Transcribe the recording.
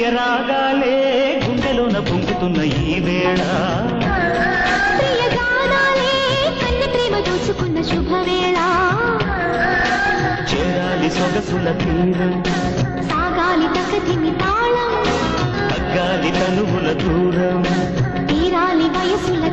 ప్రియ రాగాలే గుండెలోన పొంగుతున్న ఈ వేళ ప్రియ గానాలే కన్నె ప్రేమ దోచుకున్న శుభవేళ చేరాలి సొగసుల తీరం సాగాలి తకతిమి తాళం తగ్గాలి తనువుల దూరం తీరాలి వయసుల